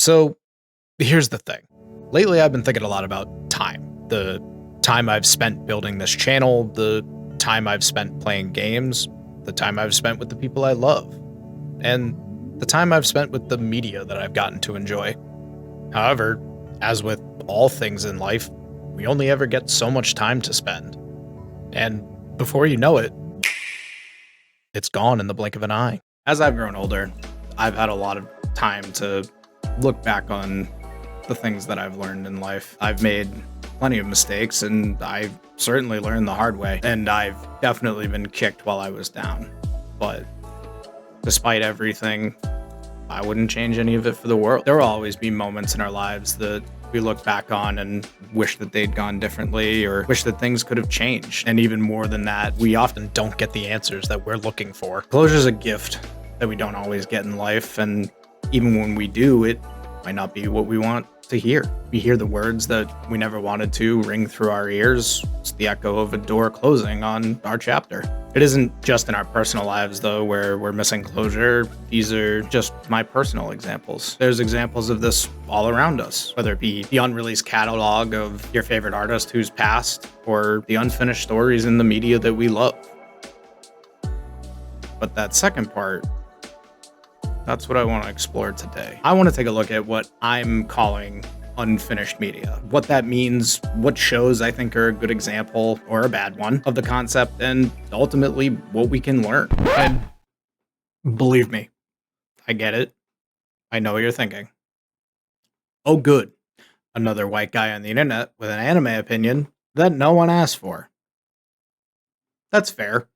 So here's the thing. Lately, I've been thinking a lot about time. The time I've spent building this channel, the time I've spent playing games, the time I've spent with the people I love, and the time I've spent with the media that I've gotten to enjoy. However, as with all things in life, we only ever get so much time to spend. And before you know it, it's gone in the blink of an eye. As I've grown older, I've had a lot of time to look back on the things that I've learned in life. I've made plenty of mistakes, and I've certainly learned the hard way, and I've definitely been kicked while I was down. But despite everything, I wouldn't change any of it for the world. There will always be moments in our lives that we look back on and wish that they'd gone differently, or wish that things could have changed. And even more than that, we often don't get the answers that we're looking for. Closure is a gift that we don't always get in life, and even when we do, it might not be what we want to hear. We hear the words that we never wanted to ring through our ears. It's the echo of a door closing on our chapter. It isn't just in our personal lives, though, where we're missing closure. These are just my personal examples. There's examples of this all around us, whether it be the unreleased catalog of your favorite artist who's passed, or the unfinished stories in the media that we love. But that second part, that's what I want to explore today. I want to take a look at what I'm calling unfinished media. What that means, what shows I think are a good example or a bad one of the concept, and ultimately what we can learn. And believe me, I get it. I know what you're thinking. Oh, good. Another white guy on the internet with an anime opinion that no one asked for. That's fair.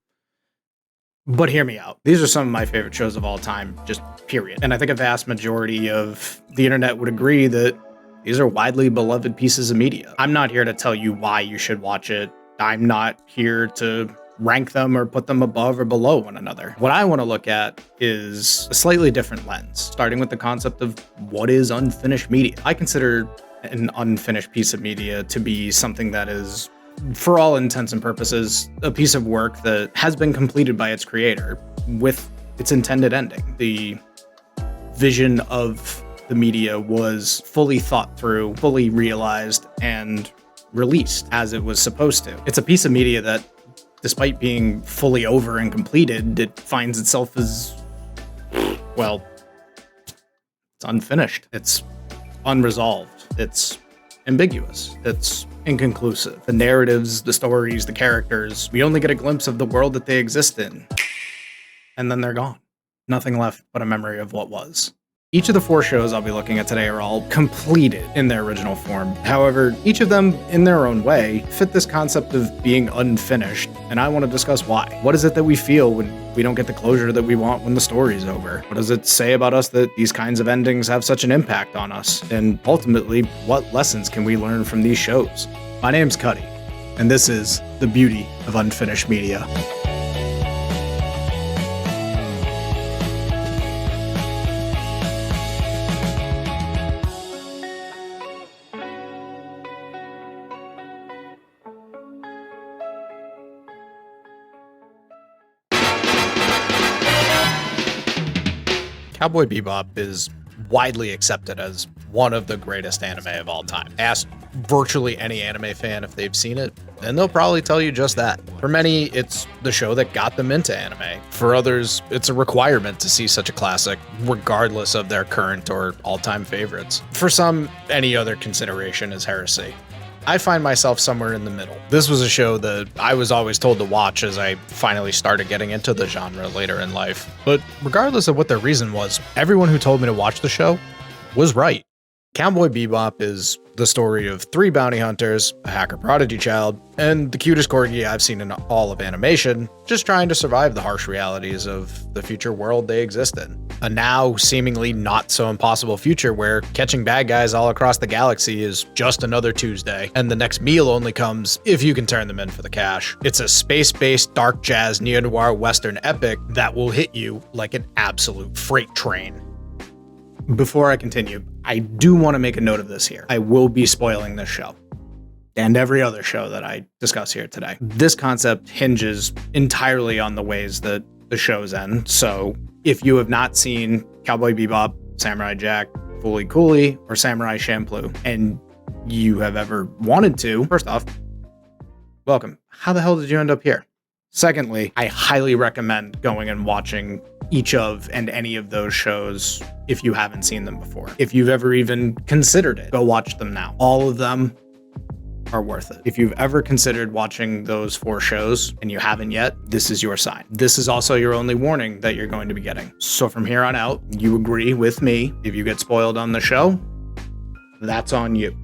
But hear me out. These are some of my favorite shows of all time, just period. And I think a vast majority of the internet would agree that these are widely beloved pieces of media. I'm not here to tell you why you should watch it. I'm not here to rank them or put them above or below one another. What I want to look at is a slightly different lens, starting with the concept of what is unfinished media. I consider an unfinished piece of media to be something that is, for all intents and purposes, a piece of work that has been completed by its creator with its intended ending. The vision of the media was fully thought through, fully realized, and released as it was supposed to. It's a piece of media that, despite being fully over and completed, it finds itself as, well, it's unfinished. It's unresolved. It's ambiguous. It's inconclusive. The narratives, the stories, the characters, we only get a glimpse of the world that they exist in. And then they're gone. Nothing left but a memory of what was. Each of the 4 shows I'll be looking at today are all completed in their original form. However, each of them, in their own way, fit this concept of being unfinished, and I want to discuss why. What is it that we feel when we don't get the closure that we want when the story's over? What does it say about us that these kinds of endings have such an impact on us? And ultimately, what lessons can we learn from these shows? My name's Cuddy, and this is the beauty of unfinished media. Cowboy Bebop is widely accepted as one of the greatest anime of all time. Ask virtually any anime fan if they've seen it, and they'll probably tell you just that. For many, it's the show that got them into anime. For others, it's a requirement to see such a classic, regardless of their current or all-time favorites. For some, any other consideration is heresy. I find myself somewhere in the middle. This was a show that I was always told to watch as I finally started getting into the genre later in life. But regardless of what their reason was, everyone who told me to watch the show was right. Cowboy Bebop is the story of 3 bounty hunters, a hacker prodigy child, and the cutest corgi I've seen in all of animation, just trying to survive the harsh realities of the future world they exist in. A now seemingly not so impossible future where catching bad guys all across the galaxy is just another Tuesday, and the next meal only comes if you can turn them in for the cash. It's a space-based dark jazz neo-noir western epic that will hit you like an absolute freight train. Before I continue, I do want to make a note of this here. I will be spoiling this show, and every other show that I discuss here today. This concept hinges entirely on the ways that the shows end, so if you have not seen Cowboy Bebop, Samurai Jack, Fooly Cooly or Samurai Champloo, and you have ever wanted to, first off, welcome. How the hell did you end up here? Secondly, I highly recommend going and watching each of and any of those shows if you haven't seen them before. If you've ever even considered it, go watch them now. All of them are worth it. If you've ever considered watching those 4 shows and you haven't yet, this is your sign. This is also your only warning that you're going to be getting. So from here on out, you agree with me. If you get spoiled on the show, that's on you.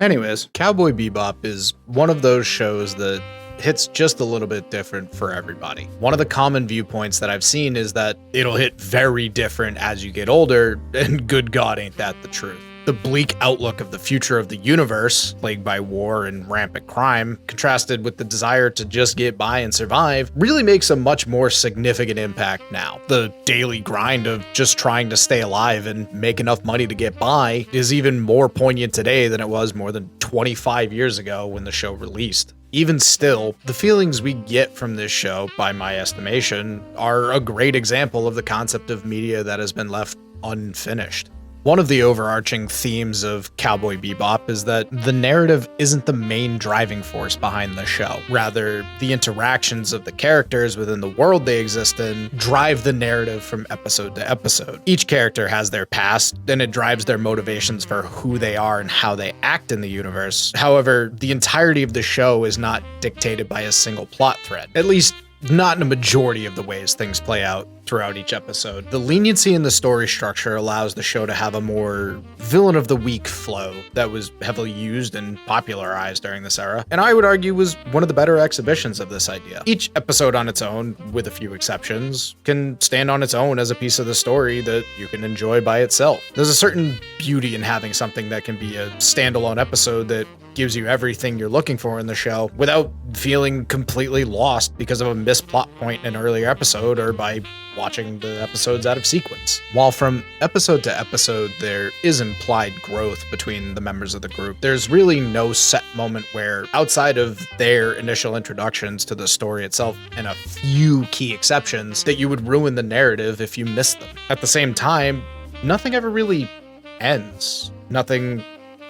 Anyways, Cowboy Bebop is one of those shows that hits just a little bit different for everybody. One of the common viewpoints that I've seen is that it'll hit very different as you get older, and good God, ain't that the truth. The bleak outlook of the future of the universe, plagued by war and rampant crime, contrasted with the desire to just get by and survive, really makes a much more significant impact now. The daily grind of just trying to stay alive and make enough money to get by is even more poignant today than it was more than 25 years ago when the show released. Even still, the feelings we get from this show, by my estimation, are a great example of the concept of media that has been left unfinished. One of the overarching themes of Cowboy Bebop is that the narrative isn't the main driving force behind the show. Rather, the interactions of the characters within the world they exist in drive the narrative from episode to episode. Each character has their past, and it drives their motivations for who they are and how they act in the universe. However, the entirety of the show is not dictated by a single plot thread. At least, not in a majority of the ways things play out throughout each episode. The leniency in the story structure allows the show to have a more villain of the week flow that was heavily used and popularized during this era, and I would argue was one of the better exhibitions of this idea. Each episode on its own, with a few exceptions, can stand on its own as a piece of the story that you can enjoy by itself. There's a certain beauty in having something that can be a standalone episode that gives you everything you're looking for in the show without feeling completely lost because of a missed plot point in an earlier episode or by watching the episodes out of sequence. While from episode to episode there is implied growth between the members of the group, there's really no set moment where, outside of their initial introductions to the story itself and a few key exceptions, that you would ruin the narrative if you missed them. At the same time, nothing ever really ends. Nothing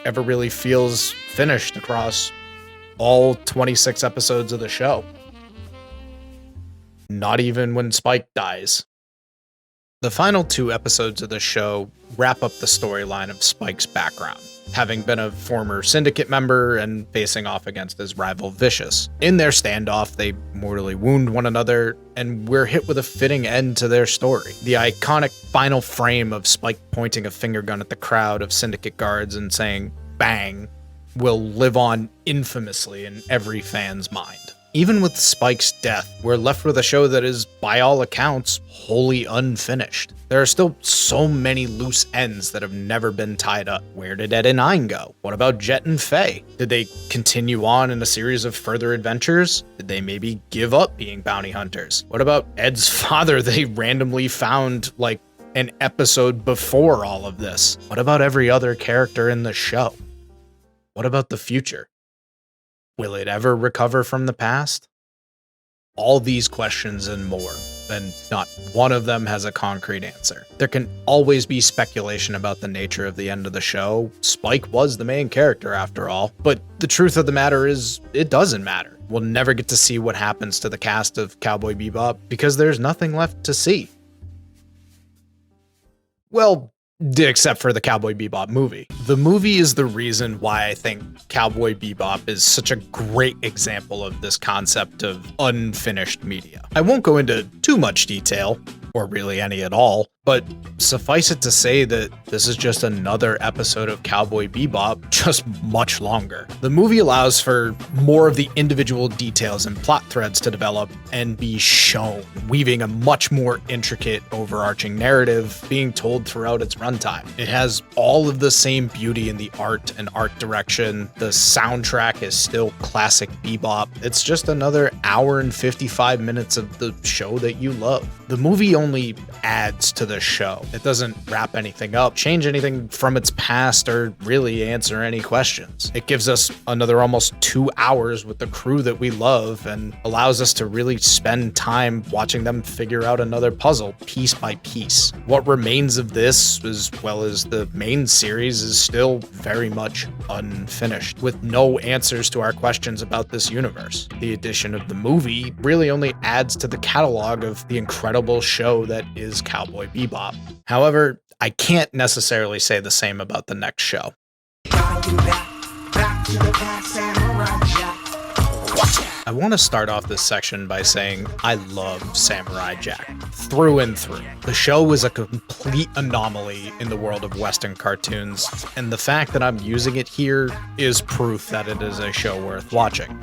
ever really feels finished across all 26 episodes of the show. Not even when Spike dies. The final 2 episodes of the show wrap up the storyline of Spike's background, having been a former syndicate member and facing off against his rival Vicious. In their standoff, they mortally wound one another, and we're hit with a fitting end to their story. The iconic final frame of Spike pointing a finger gun at the crowd of syndicate guards and saying, "Bang," will live on infamously in every fan's mind. Even with Spike's death, we're left with a show that is, by all accounts, wholly unfinished. There are still so many loose ends that have never been tied up. Where did Ed and Ein go? What about Jet and Faye? Did they continue on in a series of further adventures? Did they maybe give up being bounty hunters? What about Ed's father they randomly found, like, an episode before all of this? What about every other character in the show? What about the future? Will it ever recover from the past? All these questions and more, and not one of them has a concrete answer. There can always be speculation about the nature of the end of the show. Spike was the main character after all, but the truth of the matter is, it doesn't matter. We'll never get to see what happens to the cast of Cowboy Bebop because there's nothing left to see. Well, except for the Cowboy Bebop movie. The movie is the reason why I think Cowboy Bebop is such a great example of this concept of unfinished media. I won't go into too much detail, or really any at all, but suffice it to say that this is just another episode of Cowboy Bebop, just much longer. The movie allows for more of the individual details and plot threads to develop and be shown, weaving a much more intricate, overarching narrative being told throughout its runtime. It has all of the same beauty in the art and art direction. The soundtrack is still classic bebop. It's just another hour and 55 minutes of the show that you love. The movie only adds to the this show. It doesn't wrap anything up, change anything from its past, or really answer any questions. It gives us another almost 2 hours with the crew that we love and allows us to really spend time watching them figure out another puzzle piece by piece. What remains of this, as well as the main series, is still very much unfinished, with no answers to our questions about this universe. The addition of the movie really only adds to the catalog of the incredible show that is Cowboy Bebop. However, I can't necessarily say the same about the next show. I want to start off this section by saying I love Samurai Jack through and through. The show is a complete anomaly in the world of Western cartoons, and the fact that I'm using it here is proof that it is a show worth watching.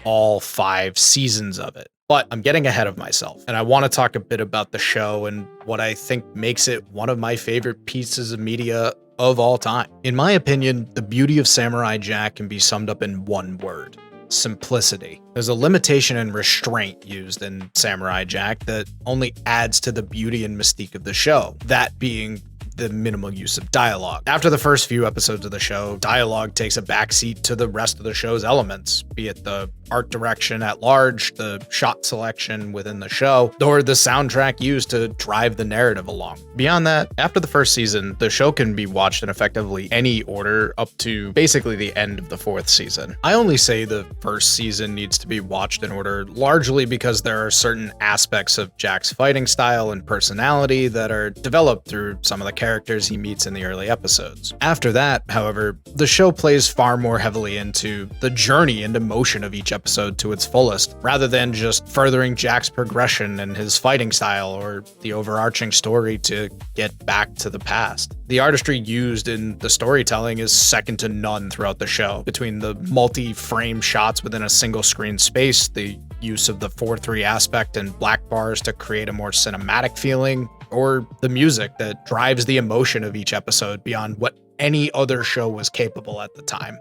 All 5 seasons of it. But I'm getting ahead of myself, and I want to talk a bit about the show and what I think makes it one of my favorite pieces of media of all time. In my opinion, the beauty of Samurai Jack can be summed up in one word: simplicity. There's a limitation and restraint used in Samurai Jack that only adds to the beauty and mystique of the show, that being the minimal use of dialogue. After the first few episodes of the show, dialogue takes a backseat to the rest of the show's elements, be it the art direction at large, the shot selection within the show, or the soundtrack used to drive the narrative along. Beyond that, after the first season, the show can be watched in effectively any order up to basically the end of the 4th season. I only say the first season needs to be watched in order largely because there are certain aspects of Jack's fighting style and personality that are developed through some of the characters he meets in the early episodes. After that, however, the show plays far more heavily into the journey and emotion of each episode to its fullest, rather than just furthering Jack's progression and his fighting style or the overarching story to get back to the past. The artistry used in the storytelling is second to none throughout the show, between the multi-frame shots within a single screen space, the use of the 4:3 aspect and black bars to create a more cinematic feeling, or the music that drives the emotion of each episode beyond what any other show was capable at the time.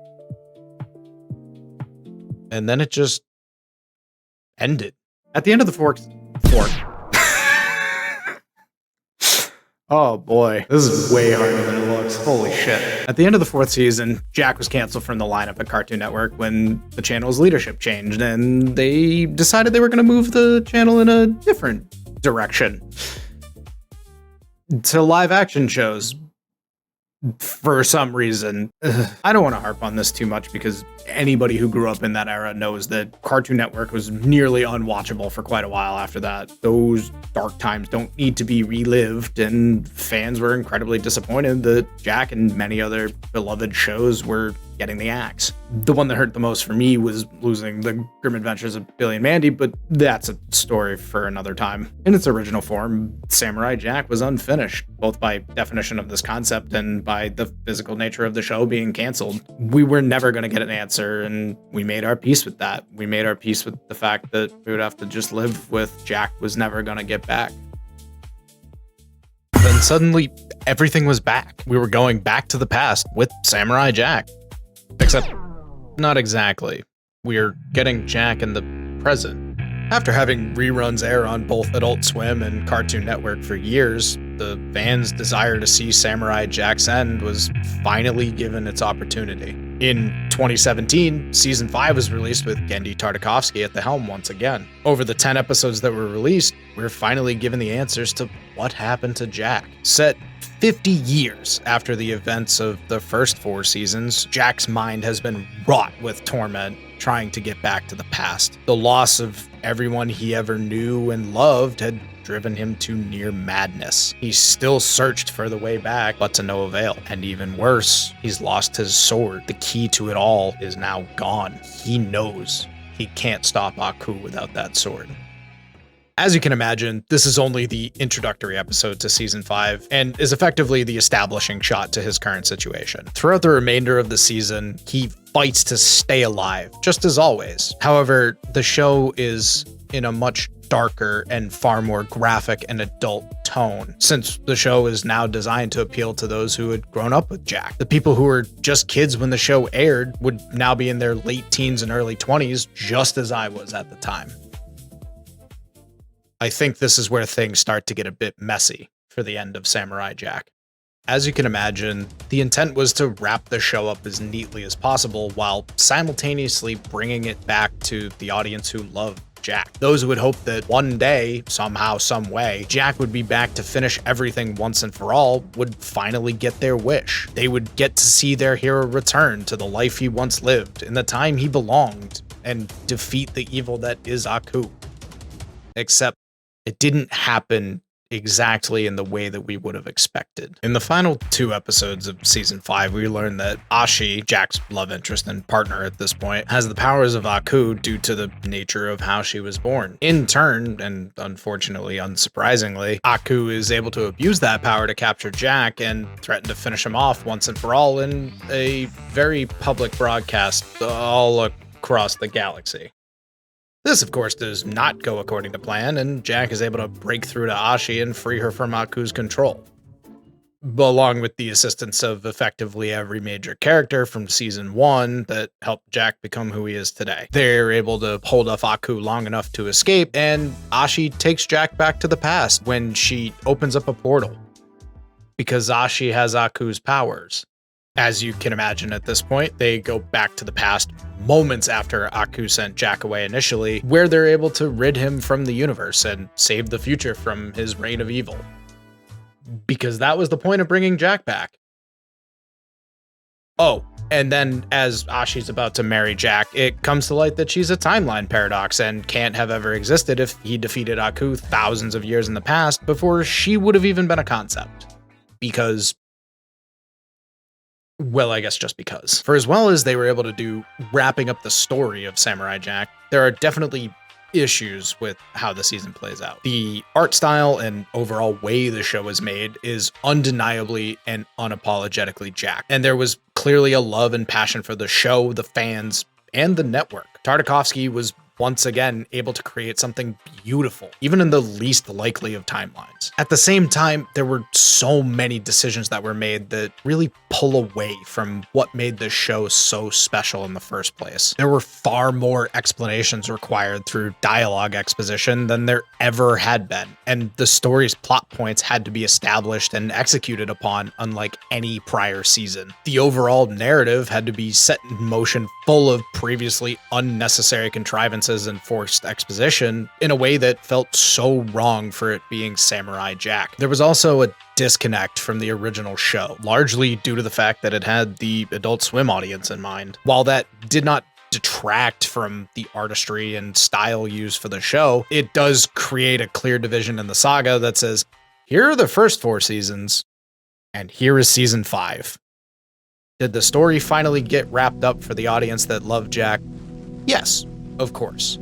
And then it just ended. At the end of the fork. Oh boy, this is way harder than it looks. Holy shit. At the end of the 4th season, Jack was canceled from the lineup at Cartoon Network when the channel's leadership changed, and they decided they were going to move the channel in a different direction to live action shows for some reason. I don't want to harp on this too much because anybody who grew up in that era knows that Cartoon Network was nearly unwatchable for quite a while after that. Those dark times don't need to be relived, and fans were incredibly disappointed that Jack and many other beloved shows were getting the axe. The one that hurt the most for me was losing the Grim Adventures of Billy and Mandy, but that's a story for another time. In its original form, Samurai Jack was unfinished, both by definition of this concept and by the physical nature of the show being canceled. We were never going to get an answer, and we made our peace with that. We made our peace with the fact that we would have to just live with Jack was never going to get back. Then suddenly, everything was back. We were going back to the past with Samurai Jack. Except, not exactly. We're getting Jack in the present. After having reruns air on both Adult Swim and Cartoon Network for years, the fans' desire to see Samurai Jack's end was finally given its opportunity. In 2017, Season 5 was released with Genndy Tartakovsky at the helm once again. Over the 10 episodes that were released, we're finally given the answers to what happened to Jack. Set 50 years after the events of the first 4 seasons, Jack's mind has been wrought with torment, trying to get back to the past. The loss of everyone he ever knew and loved had driven him to near madness. He still searched for the way back, but to no avail. And even worse, he's lost his sword. The key to it all is now gone. He knows he can't stop Aku without that sword. As you can imagine, this is only the introductory episode to Season 5, and is effectively the establishing shot to his current situation. Throughout the remainder of the season, he fights to stay alive, just as always. However, the show is in a much darker and far more graphic and adult tone, since the show is now designed to appeal to those who had grown up with Jack. The people who were just kids when the show aired would now be in their late teens and early 20s, just as I was at the time. I think this is where things start to get a bit messy. for the end of Samurai Jack. As you can imagine, the intent was to wrap the show up as neatly as possible while simultaneously bringing it back to the audience who loved Jack. Those would hope that one day, somehow, some way, Jack would be back to finish everything once and for all, would finally get their wish. They would get to see their hero return to the life he once lived, in the time he belonged, and defeat the evil that is Aku. Except it didn't happen exactly in the way that we would have expected. In the final 2 episodes of season 5, we learned that Ashi, Jack's love interest and partner at this point, has the powers of Aku due to the nature of how she was born. In turn, and unfortunately unsurprisingly, Aku is able to abuse that power to capture Jack and threaten to finish him off once and for all in a very public broadcast all across the galaxy. This, of course, does not go according to plan, and Jack is able to break through to Ashi and free her from Aku's control. Along with the assistance of effectively every major character from season 1 that helped Jack become who he is today. They're able to hold off Aku long enough to escape, and Ashi takes Jack back to the past when she opens up a portal. Because Ashi has Aku's powers. As you can imagine at this point, they go back to the past moments after Aku sent Jack away initially, where they're able to rid him from the universe and save the future from his reign of evil. Because that was the point of bringing Jack back. Oh, and then as Ashi's about to marry Jack, it comes to light that she's a timeline paradox and can't have ever existed if he defeated Aku thousands of years in the past before she would have even been a concept. Because... well, I guess just because. For as well as they were able to do wrapping up the story of Samurai Jack, there are definitely issues with how the season plays out. The art style and overall way the show is made is undeniably and unapologetically Jack. And there was clearly a love and passion for the show, the fans, and the network. Tartakovsky was once again able to create something beautiful, even in the least likely of timelines. At the same time, there were so many decisions that were made that really pull away from what made this show so special in the first place. There were far more explanations required through dialogue exposition than there ever had been, and the story's plot points had to be established and executed upon unlike any prior season. The overall narrative had to be set in motion full of previously unnecessary contrivances and forced exposition in a way that felt so wrong for it being Samurai Jack. There was also a disconnect from the original show, largely due to the fact that it had the Adult Swim audience in mind. While that did not detract from the artistry and style used for the show, it does create a clear division in the saga that says, here are the first 4 seasons, and here is season 5. Did the story finally get wrapped up for the audience that loved Jack? Yes, of course.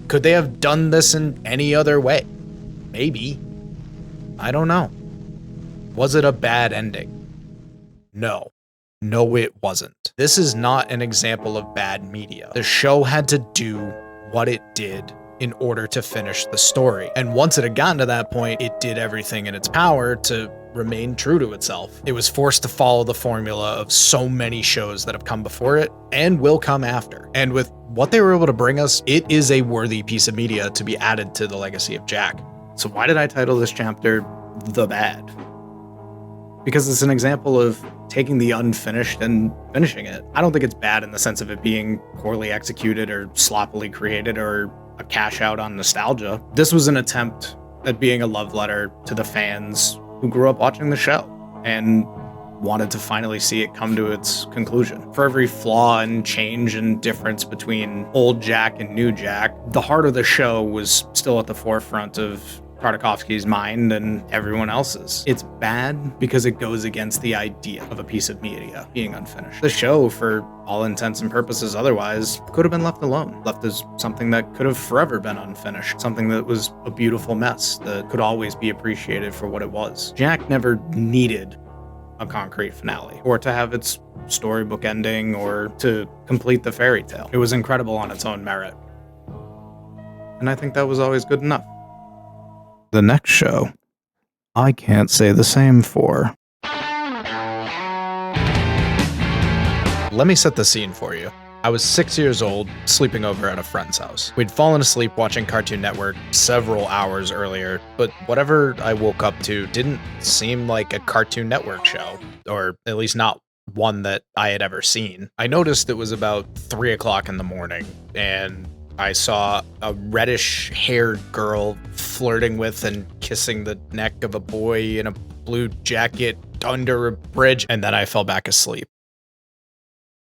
Could they have done this in any other way? Maybe. I don't know. Was it a bad ending? No. No, it wasn't. This is not an example of bad media. The show had to do what it did in order to finish the story. And once it had gotten to that point, it did everything in its power to remain true to itself. It was forced to follow the formula of so many shows that have come before it and will come after. And with what they were able to bring us, it is a worthy piece of media to be added to the legacy of Jack. So why did I title this chapter The Bad? Because it's an example of taking the unfinished and finishing it. I don't think it's bad in the sense of it being poorly executed or sloppily created or a cash out on nostalgia. This was an attempt at being a love letter to the fans who grew up watching the show and wanted to finally see it come to its conclusion. For every flaw and change and difference between old Jack and new Jack, the heart of the show was still at the forefront of Tartakovsky's mind and everyone else's. It's bad because it goes against the idea of a piece of media being unfinished. The show, for all intents and purposes otherwise, could have been left alone, left as something that could have forever been unfinished, something that was a beautiful mess that could always be appreciated for what it was. Jack never needed a concrete finale, or to have its storybook ending, or to complete the fairy tale. It was incredible on its own merit. And I think that was always good enough. The next show, I can't say the same for. Let me set the scene for you. I was 6 years old, sleeping over at a friend's house. We'd fallen asleep watching Cartoon Network several hours earlier, but whatever I woke up to didn't seem like a Cartoon Network show, or at least not one that I had ever seen. I noticed it was about 3 o'clock in the morning, and I saw a reddish-haired girl flirting with and kissing the neck of a boy in a blue jacket under a bridge, and then I fell back asleep.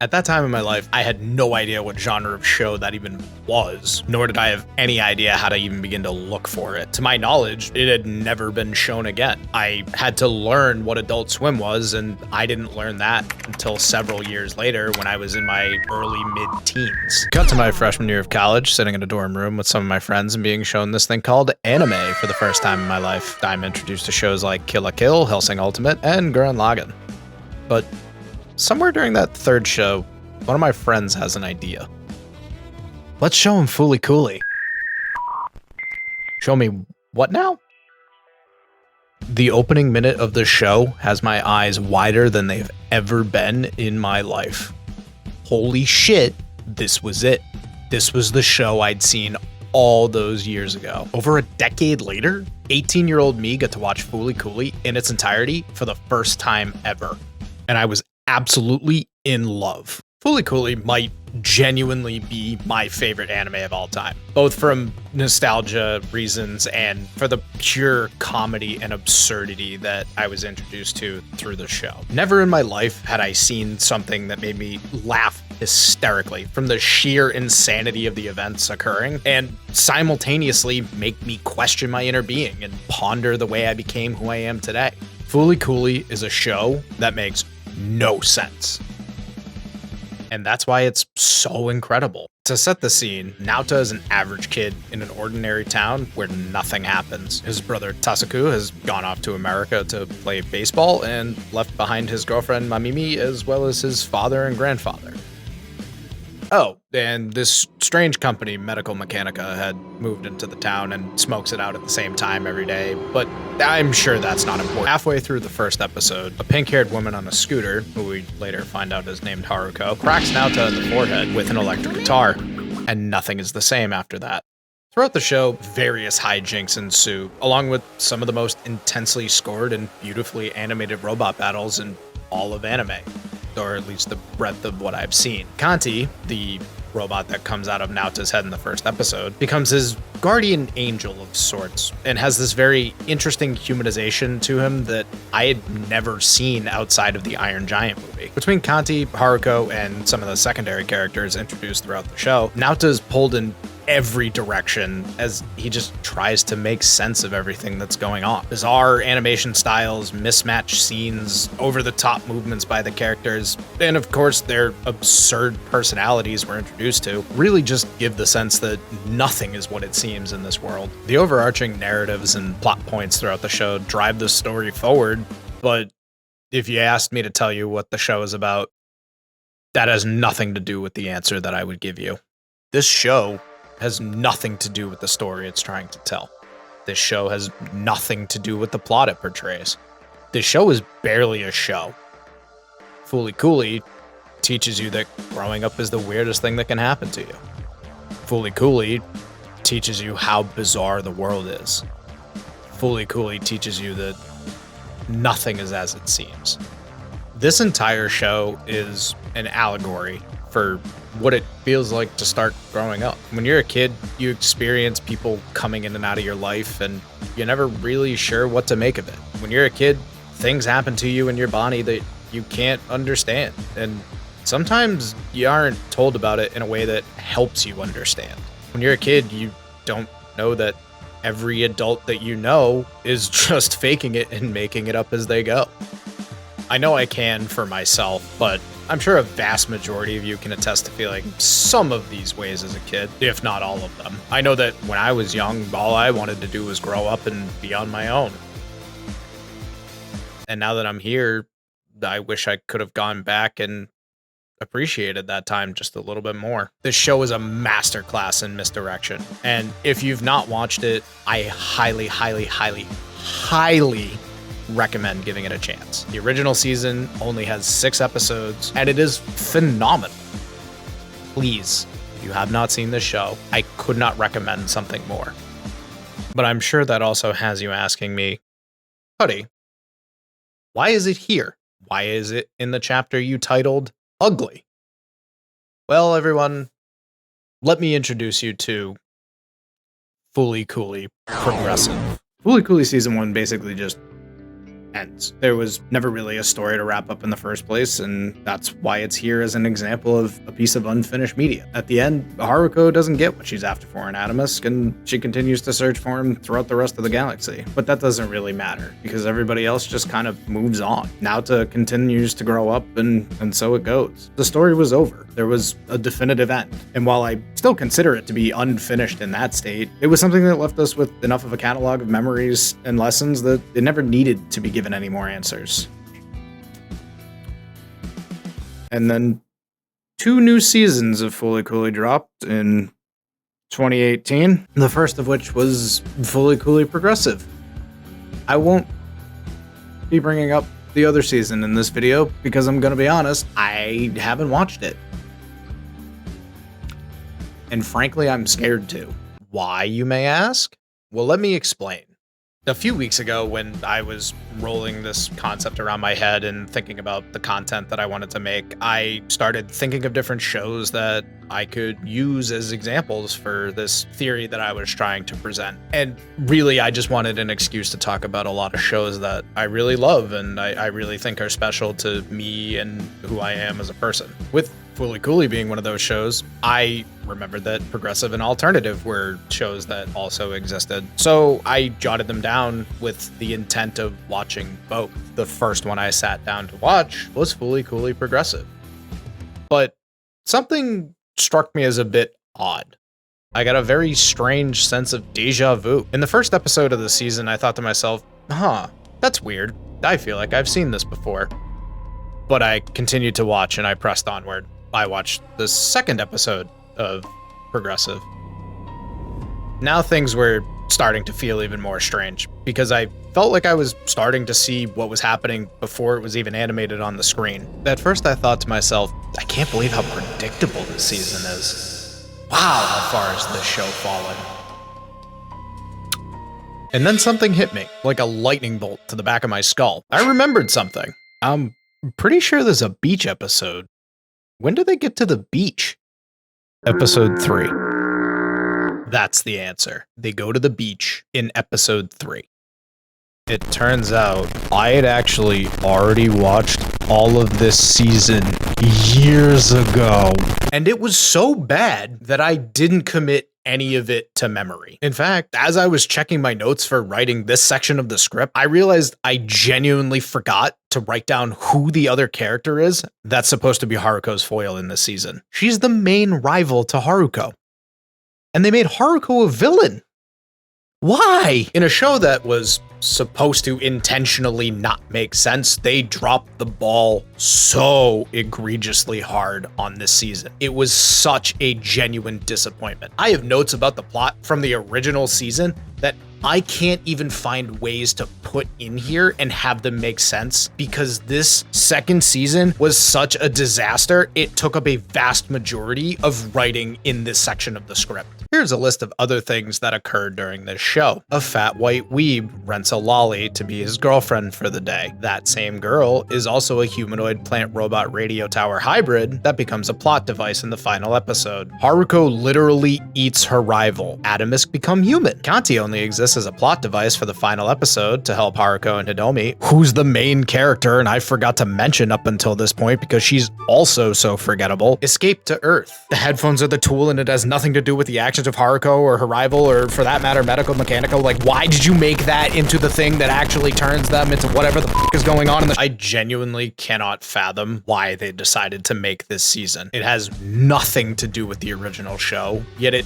At that time in my life, I had no idea what genre of show that even was, nor did I have any idea how to even begin to look for it. To my knowledge, it had never been shown again. I had to learn what Adult Swim was, and I didn't learn that until several years later when I was in my early mid-teens. Cut to my freshman year of college, sitting in a dorm room with some of my friends and being shown this thing called anime for the first time in my life. I'm introduced to shows like Kill la Kill, Hellsing Ultimate, and Gurren Lagann. But somewhere during that third show, one of my friends has an idea. Let's show him Fooly Cooly. Show me what now? The opening minute of the show has my eyes wider than they've ever been in my life. Holy shit, this was it. This was the show I'd seen all those years ago. Over a decade later, 18-year-old me got to watch Fooly Cooly in its entirety for the first time ever. And I was absolutely in love. Fooly Cooly might genuinely be my favorite anime of all time, both from nostalgia reasons and for the pure comedy and absurdity that I was introduced to through the show. Never in my life had I seen something that made me laugh hysterically from the sheer insanity of the events occurring and simultaneously make me question my inner being and ponder the way I became who I am today. Fooly Cooly is a show that makes no sense. And that's why it's so incredible. To set the scene, Naota is an average kid in an ordinary town where nothing happens. His brother Tasuku has gone off to America to play baseball and left behind his girlfriend Mamimi as well as his father and grandfather. Oh, and this strange company, Medical Mechanica, had moved into the town and smokes it out at the same time every day, but I'm sure that's not important. Halfway through the first episode, a pink-haired woman on a scooter, who we later find out is named Haruko, cracks Naota in the forehead with an electric guitar, and nothing is the same after that. Throughout the show, various hijinks ensue, along with some of the most intensely scored and beautifully animated robot battles in all of anime, or at least the breadth of what I've seen. Kanti, the robot that comes out of Naota's head in the first episode, becomes his guardian angel of sorts, and has this very interesting humanization to him that I had never seen outside of the Iron Giant movie. Between Kanti, Haruko, and some of the secondary characters introduced throughout the show, Naota's pulled in every direction as he just tries to make sense of everything that's going on. Bizarre animation styles, mismatched scenes, over-the-top movements by the characters, and of course their absurd personalities we're introduced to really just give the sense that nothing is what it seems in this world. The overarching narratives and plot points throughout the show drive the story forward, but if you asked me to tell you what the show is about, that has nothing to do with the answer that I would give you. This show has nothing to do with the story it's trying to tell. This show has nothing to do with the plot it portrays. This show is barely a show. Fooly Cooly teaches you that growing up is the weirdest thing that can happen to you. Fooly Cooly teaches you how bizarre the world is. Fooly Cooly teaches you that nothing is as it seems. This entire show is an allegory for what it feels like to start growing up. When you're a kid, you experience people coming in and out of your life, and you're never really sure what to make of it. When you're a kid, things happen to you in your body that you can't understand, and sometimes you aren't told about it in a way that helps you understand. When you're a kid, you don't know that every adult that you know is just faking it and making it up as they go. I know I can for myself, but I'm sure a vast majority of you can attest to feeling some of these ways as a kid, if not all of them. I know that when I was young, all I wanted to do was grow up and be on my own. And now that I'm here, I wish I could have gone back and appreciated that time just a little bit more. This show is a masterclass in misdirection. And if you've not watched it, I highly, highly, highly, highly recommend giving it a chance. The original season only has 6 episodes, and it is phenomenal. Please, if you have not seen this show, I could not recommend something more. But I'm sure that also has you asking me, Huddy, why is it here? Why is it in the chapter you titled Ugly? Well, everyone, let me introduce you to Fooly Cooly Progressive. Fooly Cooly Season 1 basically just ends. There was never really a story to wrap up in the first place, and that's why it's here as an example of a piece of unfinished media. At the end, Haruko doesn't get what she's after for in Atomisk, and she continues to search for him throughout the rest of the galaxy. But that doesn't really matter, because everybody else just kind of moves on. Naota continues to grow up, and so it goes. The story was over. There was a definitive end. And while I still consider it to be unfinished in that state, it was something that left us with enough of a catalog of memories and lessons that it never needed to be given any more answers. And then 2 new seasons of Fooly Cooly dropped in 2018, the first of which was Fooly Cooly Progressive. I won't be bringing up the other season in this video because I'm gonna be honest, I haven't watched it. And frankly, I'm scared to. Why, you may ask? Well, let me explain. A few weeks ago, when I was rolling this concept around my head and thinking about the content that I wanted to make, I started thinking of different shows that I could use as examples for this theory that I was trying to present. And really, I just wanted an excuse to talk about a lot of shows that I really love and I really think are special to me and who I am as a person. With Fooly Cooly being one of those shows, I remembered that Progressive and Alternative were shows that also existed. So I jotted them down with the intent of watching both. The first one I sat down to watch was Fooly Cooly Progressive. But something struck me as a bit odd. I got a very strange sense of deja vu. In the first episode of the season, I thought to myself, that's weird. I feel like I've seen this before. But I continued to watch and I pressed onward. I watched the second episode of Progressive. Now things were starting to feel even more strange because I felt like I was starting to see what was happening before it was even animated on the screen. At first I thought to myself, I can't believe how predictable this season is. Wow, how far has this show fallen? And then something hit me, like a lightning bolt to the back of my skull. I remembered something. I'm pretty sure there's a beach episode. When do they get to the beach? Episode 3. That's the answer. They go to the beach in episode 3. It turns out I had actually already watched all of this season years ago. And it was so bad that I didn't commit any of it to memory. In fact, as I was checking my notes for writing this section of the script, I realized I genuinely forgot to write down who the other character is that's supposed to be Haruko's foil in this season. She's the main rival to Haruko. And they made Haruko a villain. Why? In a show that was supposed to intentionally not make sense, they dropped the ball so egregiously hard on this season. It was such a genuine disappointment. I have notes about the plot from the original season that I can't even find ways to put in here and have them make sense because this second season was such a disaster. It took up a vast majority of writing in this section of the script. Here's a list of other things that occurred during this show. A fat white weeb rents a lolly to be his girlfriend for the day. That same girl is also a humanoid plant robot radio tower hybrid that becomes a plot device in the final episode. Haruko literally eats her rival. Atomisk become human. Kanti only exists as a plot device for the final episode to help Haruko and Hidomi, who's the main character and I forgot to mention up until this point because she's also so forgettable, escape to Earth. The headphones are the tool and it has nothing to do with the actions of Haruko or her rival or for that matter medical mechanical. Like, why did you make that into the thing that actually turns them into whatever the f is going on in the I genuinely cannot fathom why they decided to make this season. It has nothing to do with the original show, yet it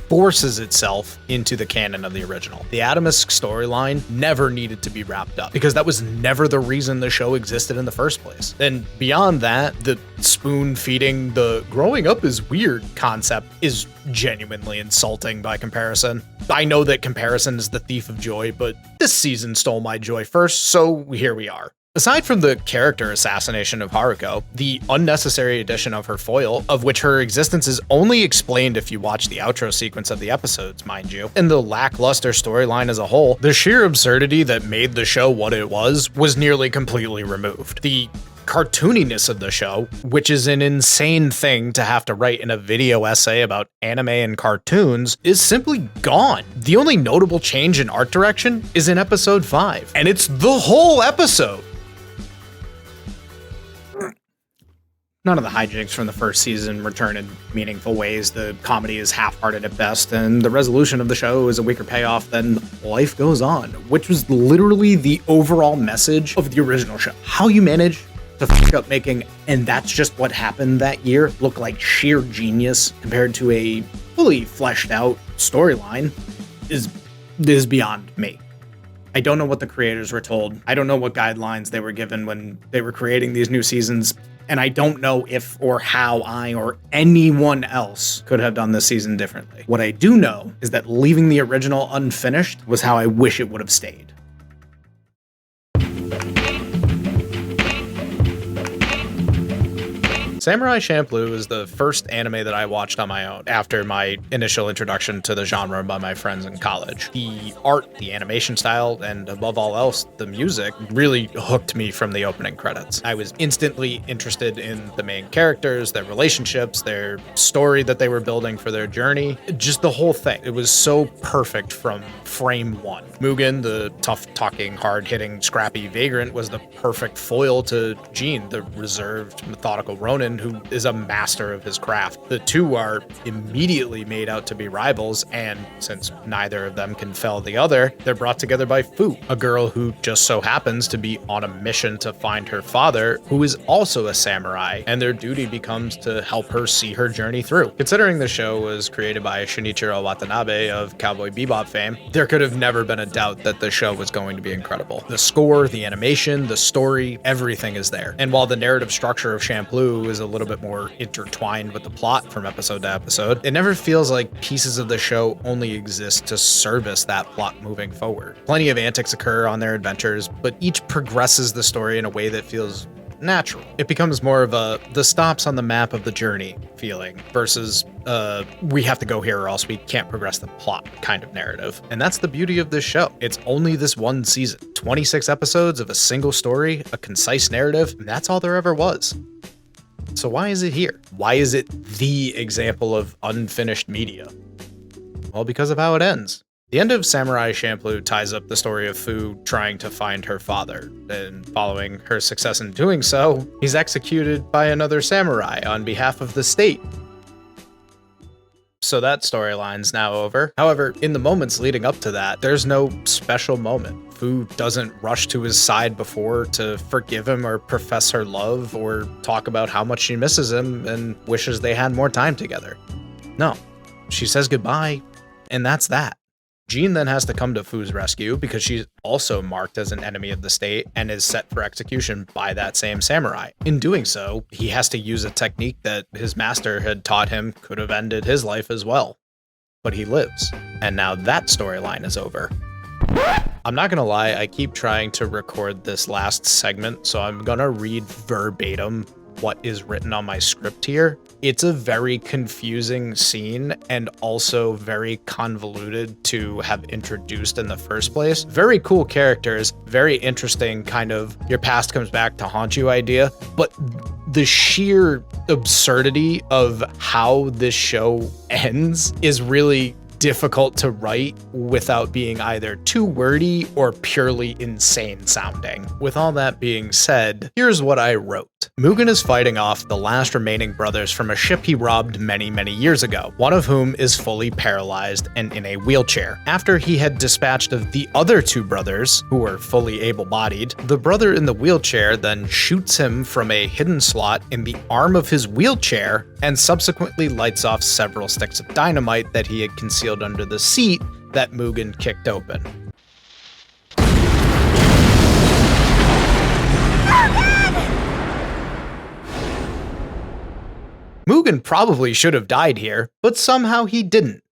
forces itself into the canon of the original. The Atomisk storyline never needed to be wrapped up because that was never the reason the show existed in the first place. And beyond that, the spoon feeding the growing up is weird concept is genuinely insulting by comparison. I know that comparison is the thief of joy, but this season stole my joy first, so here we are. Aside from the character assassination of Haruko, the unnecessary addition of her foil, of which her existence is only explained if you watch the outro sequence of the episodes, mind you, and the lackluster storyline as a whole, the sheer absurdity that made the show what it was nearly completely removed. The cartooniness of the show, which is an insane thing to have to write in a video essay about anime and cartoons, is simply gone. The only notable change in art direction is in episode 5, and it's the whole episode. None of the hijinks from the first season return in meaningful ways. The comedy is half-hearted at best, and the resolution of the show is a weaker payoff than life goes on, which was literally the overall message of the original show. How you manage to fuck up making, and that's just what happened that year, look like sheer genius compared to a fully fleshed out storyline is beyond me. I don't know what the creators were told. I don't know what guidelines they were given when they were creating these new seasons. And I don't know if or how I or anyone else could have done this season differently. What I do know is that leaving the original unfinished was how I wish it would have stayed. Samurai Champloo is the first anime that I watched on my own after my initial introduction to the genre by my friends in college. The art, the animation style, and above all else, the music really hooked me from the opening credits. I was instantly interested in the main characters, their relationships, their story that they were building for their journey, just the whole thing. It was so perfect from frame one. Mugen, the tough-talking, hard-hitting, scrappy vagrant, was the perfect foil to Jin, the reserved, methodical Ronin who is a master of his craft. The two are immediately made out to be rivals, and since neither of them can fell the other, they're brought together by Fu, a girl who just so happens to be on a mission to find her father, who is also a samurai, and their duty becomes to help her see her journey through. Considering the show was created by Shinichiro Watanabe of Cowboy Bebop fame, there could have never been a doubt that the show was going to be incredible. The score, the animation, the story, everything is there. And while the narrative structure of Champloo is a little bit more intertwined with the plot from episode to episode, it never feels like pieces of the show only exist to service that plot moving forward. Plenty of antics occur on their adventures, but each progresses the story in a way that feels natural. It becomes more of the stops on the map of the journey feeling versus we have to go here or else we can't progress the plot kind of narrative. And that's the beauty of this show. It's only this one season, 26 episodes of a single story, a concise narrative, and that's all there ever was. So why is it here? Why is it the example of unfinished media? Well, because of how it ends. The end of Samurai Champloo ties up the story of Fu trying to find her father, and following her success in doing so, he's executed by another samurai on behalf of the state. So that storyline's now over. However, in the moments leading up to that, there's no special moment. Fu doesn't rush to his side before to forgive him or profess her love or talk about how much she misses him and wishes they had more time together. No, she says goodbye, and that's that. Jin then has to come to Fu's rescue because she's also marked as an enemy of the state and is set for execution by that same samurai. In doing so, he has to use a technique that his master had taught him could have ended his life as well. But he lives, and now that storyline is over. I'm not gonna lie, I keep trying to record this last segment, so I'm gonna read verbatim what is written on my script here. It's a very confusing scene and also very convoluted to have introduced in the first place. Very cool characters, very interesting kind of your past comes back to haunt you idea, but the sheer absurdity of how this show ends is really difficult to write without being either too wordy or purely insane sounding. With all that being said, here's what I wrote. Mugen is fighting off the last remaining brothers from a ship he robbed many years ago, one of whom is fully paralyzed and in a wheelchair. After he had dispatched of the other two brothers, who were fully able-bodied, the brother in the wheelchair then shoots him from a hidden slot in the arm of his wheelchair and subsequently lights off several sticks of dynamite that he had concealed under the seat that Mugen kicked open. Mugen probably should have died here, but somehow he didn't.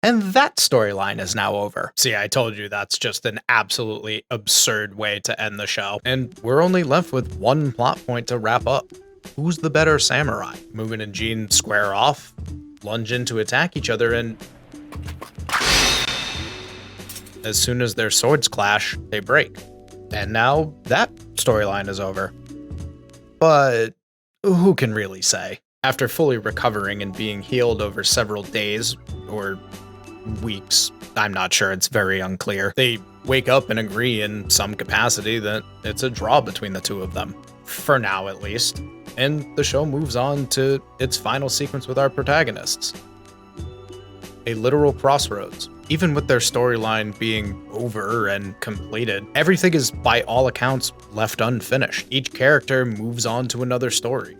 And that storyline is now over. See, I told you that's just an absolutely absurd way to end the show. And we're only left with one plot point to wrap up. Who's the better samurai? Mugen and Jean square off, lunge in to attack each other, and as soon as their swords clash, they break. And now that storyline is over. But who can really say? After fully recovering and being healed over several days, or weeks, I'm not sure, it's very unclear, they wake up and agree in some capacity that it's a draw between the two of them. For now, at least. And the show moves on to its final sequence with our protagonists. A literal crossroads. Even with their storyline being over and completed, everything is, by all accounts, left unfinished. Each character moves on to another story.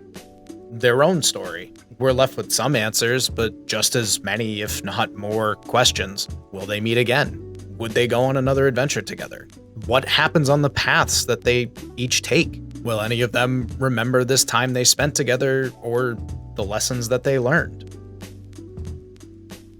Their own story. We're left with some answers, but just as many, if not more, questions. Will they meet again? Would they go on another adventure together? What happens on the paths that they each take? Will any of them remember this time they spent together or the lessons that they learned?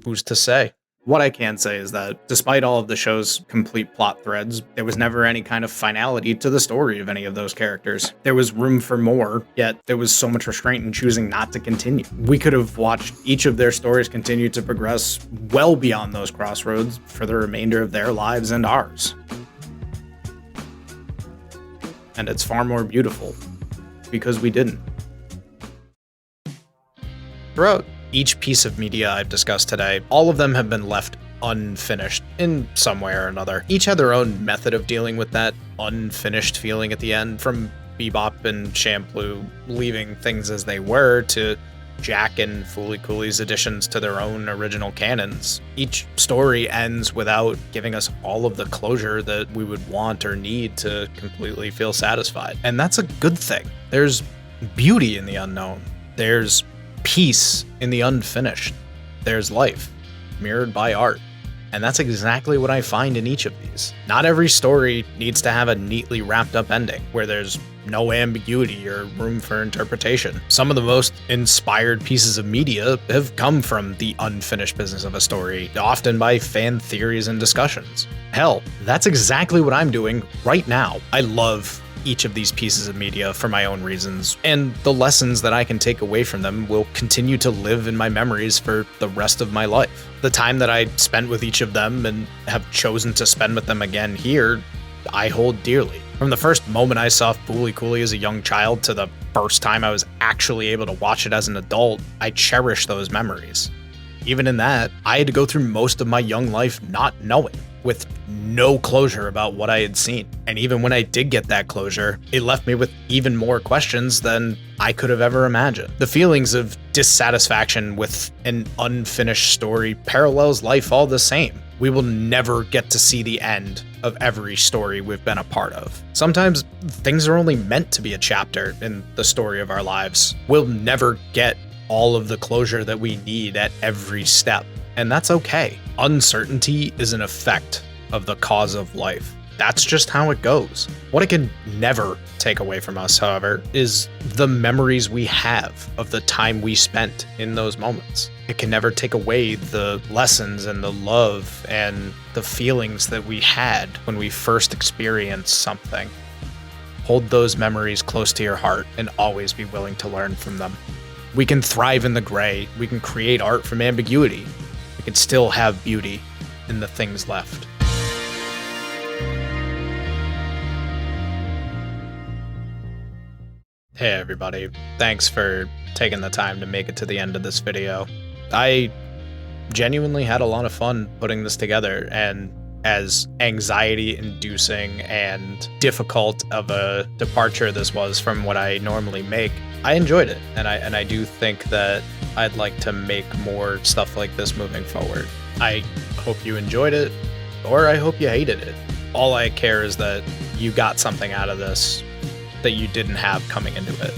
Who's to say? What I can say is that despite all of the show's complete plot threads, there was never any kind of finality to the story of any of those characters. There was room for more, yet there was so much restraint in choosing not to continue. We could have watched each of their stories continue to progress well beyond those crossroads for the remainder of their lives and ours. And it's far more beautiful because we didn't. Throughout each piece of media I've discussed today, all of them have been left unfinished in some way or another. Each had their own method of dealing with that unfinished feeling at the end, from Bebop and Champloo leaving things as they were to Jack and Fooly Cooly's additions to their own original canons. Each story ends without giving us all of the closure that we would want or need to completely feel satisfied. And that's a good thing. There's beauty in the unknown. There's peace in the unfinished. There's life, mirrored by art. And that's exactly what I find in each of these. Not every story needs to have a neatly wrapped up ending, where there's no ambiguity or room for interpretation. Some of the most inspired pieces of media have come from the unfinished business of a story, often by fan theories and discussions. Hell, that's exactly what I'm doing right now. I love each of these pieces of media for my own reasons, and the lessons that I can take away from them will continue to live in my memories for the rest of my life. The time that I spent with each of them and have chosen to spend with them again here, I hold dearly. From the first moment I saw Fooly Cooly as a young child to the first time I was actually able to watch it as an adult, I cherish those memories. Even in that, I had to go through most of my young life not knowing, with no closure about what I had seen. And even when I did get that closure, it left me with even more questions than I could have ever imagined. The feelings of dissatisfaction with an unfinished story parallels life all the same. We will never get to see the end of every story we've been a part of. Sometimes things are only meant to be a chapter in the story of our lives. We'll never get all of the closure that we need at every step. And that's okay. Uncertainty is an effect of the cause of life. That's just how it goes. What it can never take away from us, however, is the memories we have of the time we spent in those moments. It can never take away the lessons and the love and the feelings that we had when we first experienced something. Hold those memories close to your heart and always be willing to learn from them. We can thrive in the gray. We can create art from ambiguity. We can still have beauty in the things left. Hey everybody, thanks for taking the time to make it to the end of this video. I genuinely had a lot of fun putting this together, and as anxiety-inducing and difficult of a departure this was from what I normally make, I enjoyed it, and I do think that I'd like to make more stuff like this moving forward. I hope you enjoyed it, or I hope you hated it. All I care is that you got something out of this that you didn't have coming into it.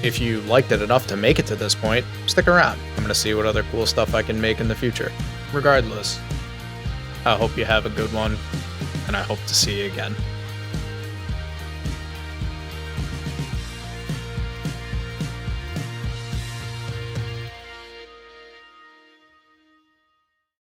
If you liked it enough to make it to this point, stick around. I'm gonna see what other cool stuff I can make in the future. Regardless, I hope you have a good one, and I hope to see you again.